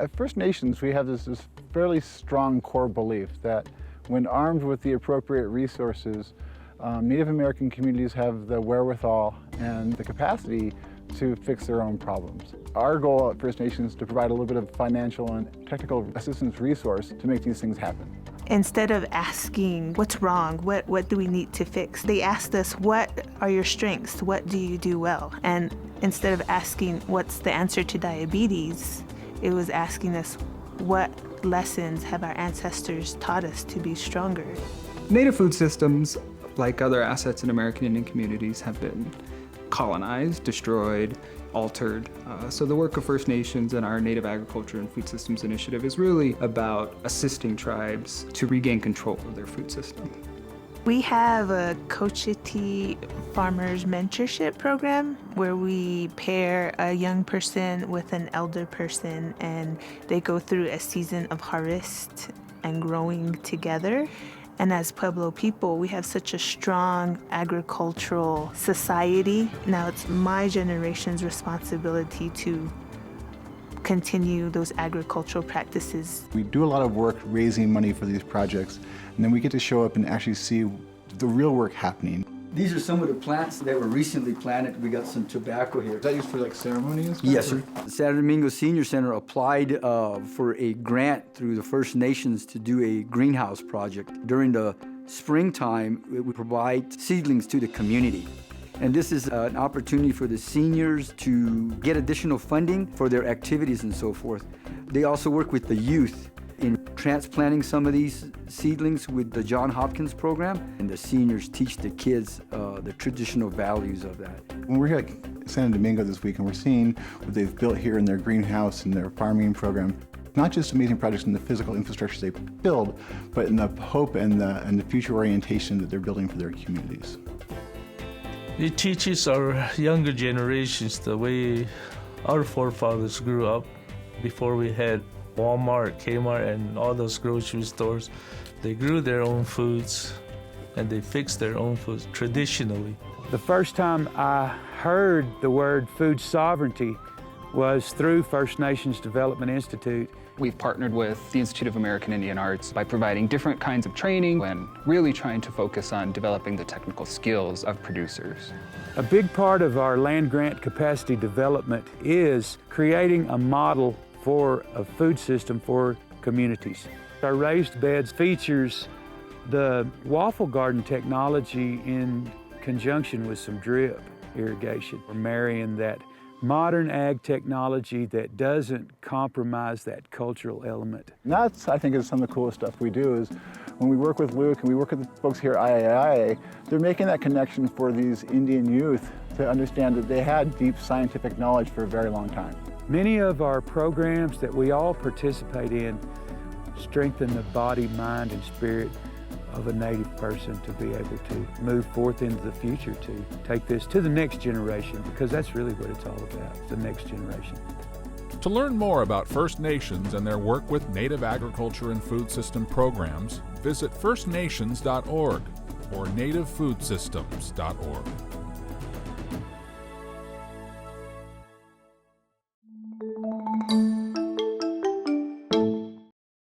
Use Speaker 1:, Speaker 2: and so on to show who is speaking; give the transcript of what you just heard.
Speaker 1: At First Nations, we have this fairly strong core belief that when armed with the appropriate resources, Native American communities have the wherewithal and the capacity to fix their own problems. Our goal at First Nations is to provide a little bit of financial and technical assistance resource to make these things happen.
Speaker 2: Instead of asking what's wrong, what do we need to fix, they asked us, what are your strengths? What do you do well? And instead of asking what's the answer to diabetes, it was asking us what lessons have our ancestors taught us to be stronger.
Speaker 3: Native food systems, like other assets in American Indian communities, have been colonized, destroyed, altered. So the work of First Nations and our Native Agriculture and Food Systems Initiative is really about assisting tribes to regain control of their food system.
Speaker 2: We have a Cochiti Farmers Mentorship Program where we pair a young person with an elder person, and they go through a season of harvest and growing together. And as Pueblo people, we have such a strong agricultural society. Now it's my generation's responsibility to continue those agricultural practices.
Speaker 1: We do a lot of work raising money for these projects, and then we get to show up and actually see the real work happening.
Speaker 4: These are some of the plants that were recently planted. We got some tobacco here.
Speaker 1: Is that used for like ceremony and stuff?
Speaker 4: Yes, sir. The Santo Domingo Senior Center applied for a grant through the First Nations to do a greenhouse project. During the springtime, it would provide seedlings to the community. And this is an opportunity for the seniors to get additional funding for their activities and so forth. They also work with the youth in transplanting some of these seedlings with the John Hopkins program, and the seniors teach the kids the traditional values of that.
Speaker 1: When we're here at Santo Domingo this week and we're seeing what they've built here in their greenhouse and their farming program, not just amazing projects in the physical infrastructure they build, but in the hope and the future orientation that they're building for their communities.
Speaker 5: It teaches our younger generations the way our forefathers grew up before we had Walmart, Kmart, and all those grocery stores. They grew their own foods and they fixed their own foods traditionally.
Speaker 6: The first time I heard the word food sovereignty was through First Nations Development Institute.
Speaker 3: We've partnered with the Institute of American Indian Arts by providing different kinds of training and really trying to focus on developing the technical skills of producers.
Speaker 6: A big part of our land grant capacity development is creating a model for a food system for communities. Our raised beds features the waffle garden technology in conjunction with some drip irrigation. We're marrying that modern ag technology that doesn't compromise that cultural element.
Speaker 1: And that's, I think, is some of the coolest stuff we do is when we work with Luke and we work with the folks here at IAIA, they're making that connection for these Indian youth to understand that they had deep scientific knowledge for a very long time.
Speaker 6: Many of our programs that we all participate in strengthen the body, mind, and spirit of a Native person to be able to move forth into the future, to take this to the next generation, because that's really what it's all about, the next generation.
Speaker 7: To learn more about First Nations and their work with Native Agriculture and Food System programs, visit firstnations.org or nativefoodsystems.org.